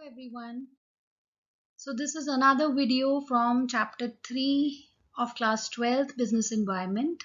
Everyone. So this is another video from chapter 3 of class 12th business environment.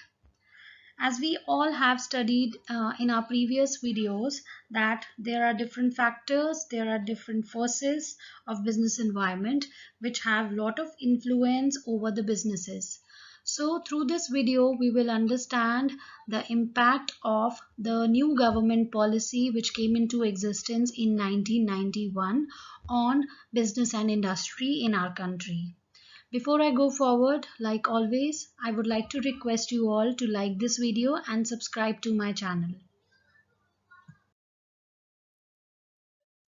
As we all have studied in our previous videos that there are different factors, there are different forces of business environment which have lot of influence over the businesses. So through this video we will understand the impact of the new government policy which came into existence in 1991 on business and industry in our country. Before I go forward, like always, I would like to request you all to like this video and subscribe to my channel.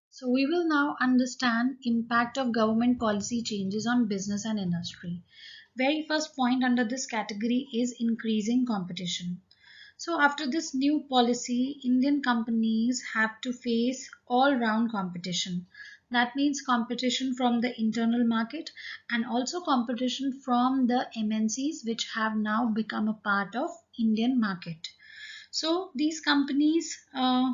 So we will now understand impact of government policy changes on business and industry. Very first point under this category is increasing competition. So after this new policy, Indian companies have to face all-round competition. That means competition from the internal market and also competition from the MNCs which have now become a part of Indian market. So these companies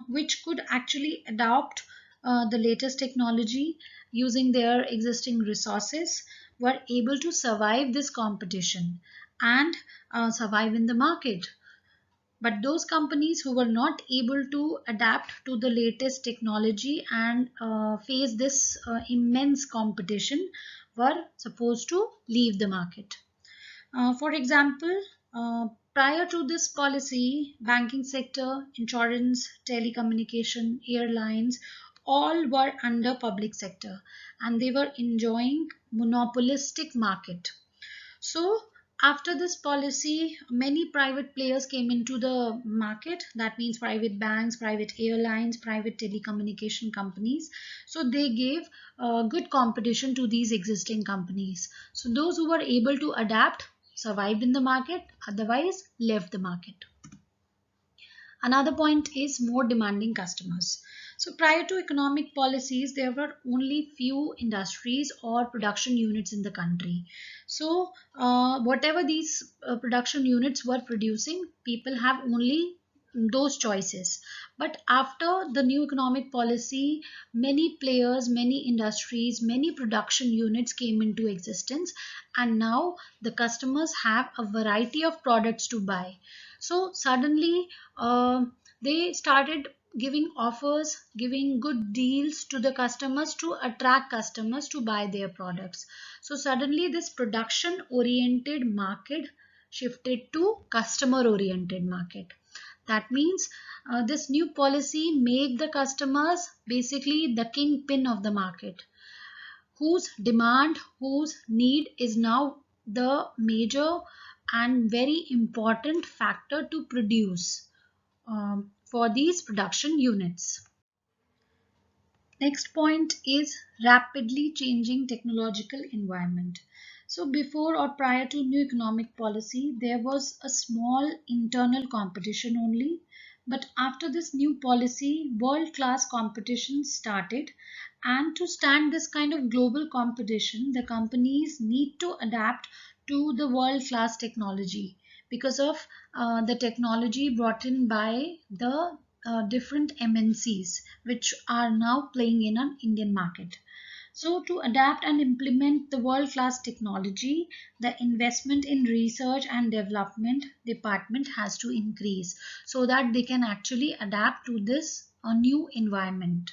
which could actually adopt the latest technology using their existing resources were able to survive this competition and survive in the market. But those companies who were not able to adapt to the latest technology and face this immense competition were supposed to leave the market. For example, prior to this policy, banking sector, insurance, telecommunication, airlines, all were under public sector and they were enjoying monopolistic market. So after this policy, many private players came into the market. That means private banks, private airlines, private telecommunication companies. So they gave good competition to these existing companies. So those who were able to adapt survived in the market, otherwise left the market. Another point is more demanding customers. So prior to economic policies, there were only few industries or production units in the country. So whatever these production units were producing, people have only those choices. But after the new economic policy, many players, many industries, many production units came into existence, and now the customers have a variety of products to buy. So suddenly they started giving offers, giving good deals to the customers to attract customers to buy their products. So suddenly this production oriented market shifted to customer oriented market. That means this new policy make the customers basically the kingpin of the market, whose demand, whose need is now the major and very important factor to produce for these production units. Next point is rapidly changing technological environment. So before or prior to new economic policy, there was a small internal competition only. But after this new policy, world-class competition started. And to stand this kind of global competition, the companies need to adapt to the world-class technology because of the technology brought in by the different MNCs which are now playing in an Indian market. So to adapt and implement the world-class technology, the investment in research and development department has to increase so that they can actually adapt to this new environment.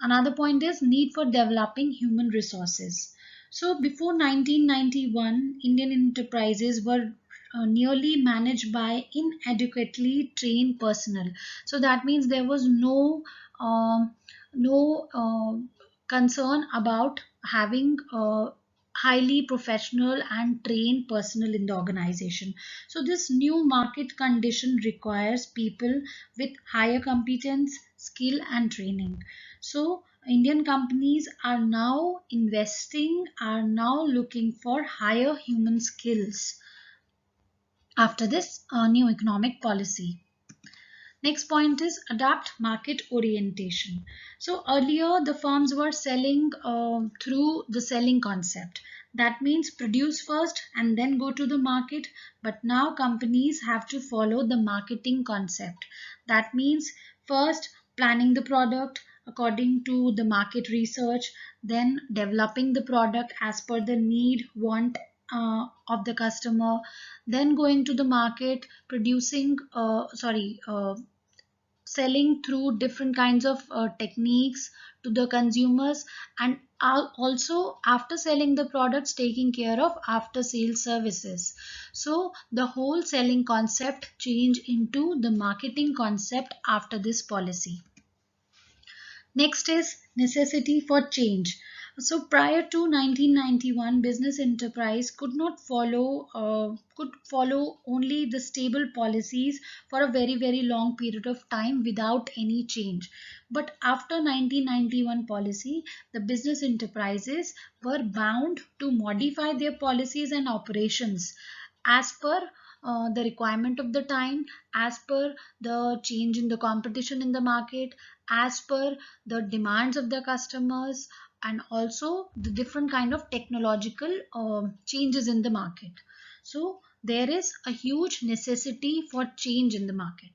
Another point is need for developing human resources. So before 1991, Indian enterprises were nearly managed by inadequately trained personnel. So that means there was no concern about having highly professional and trained personnel in the organization. So this new market condition requires people with higher competence, skill and training. So Indian companies are now investing, are now looking for higher human skills after this new economic policy. Next point is adapt market orientation. So earlier the firms were selling through the selling concept. That means produce first and then go to the market. But now companies have to follow the marketing concept. That means first planning the product, according to the market research, then developing the product as per the need, want of the customer, then going to the market, producing, selling through different kinds of techniques to the consumers, and also after selling the products taking care of after sales services. So the whole selling concept changed into the marketing concept after this policy. Next is necessity for change. So prior to 1991, business enterprise could follow only the stable policies for a very long period of time without any change. But after 1991 policy, the business enterprises were bound to modify their policies and operations as per the requirement of the time, as per the change in the competition in the market, as per the demands of the customers, and also the different kind of technological changes in the market. So there is a huge necessity for change in the market.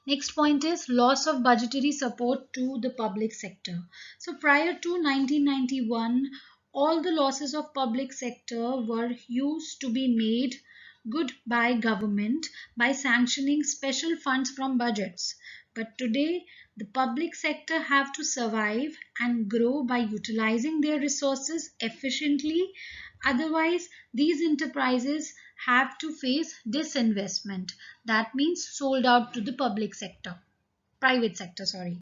Next point is loss of budgetary support to the public sector. So prior to 1991, all the losses of public sector were used to be made good by government by sanctioning special funds from budgets. But today, the public sector have to survive and grow by utilizing their resources efficiently. Otherwise, these enterprises have to face disinvestment. That means sold out to the private sector, sorry.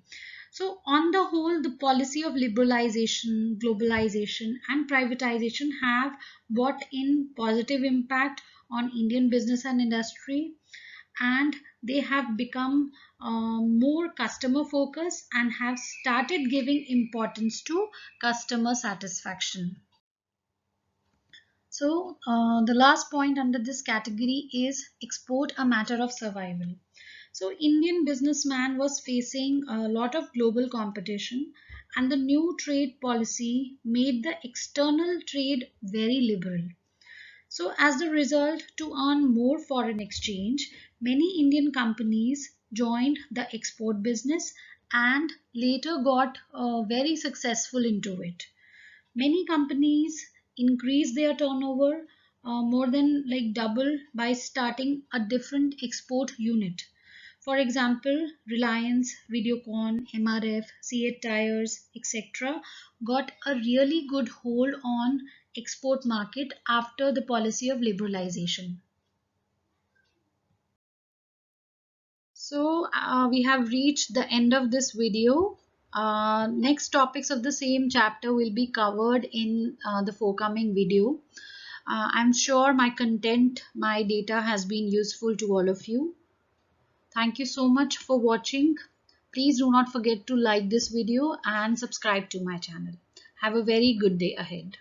So on the whole, the policy of liberalization, globalization and privatization have brought in positive impact on Indian business and industry, and they have become more customer focused and have started giving importance to customer satisfaction. So the last point under this category is export a matter of survival. So Indian businessman was facing a lot of global competition, and the new trade policy made the external trade very liberal. So as the result, to earn more foreign exchange, many Indian companies joined the export business and later got very successful into it. Many companies increase their turnover more than like double by starting a different export unit. For example, Reliance, Videocon, MRF, Seat Tires, etc. got a really good hold on export market after the policy of liberalization. So we have reached the end of this video. Next topics of the same chapter will be covered in the forthcoming video. I'm sure my content, my data has been useful to all of you. Thank you so much for watching. Please do not forget to like this video and subscribe to my channel. Have a very good day ahead.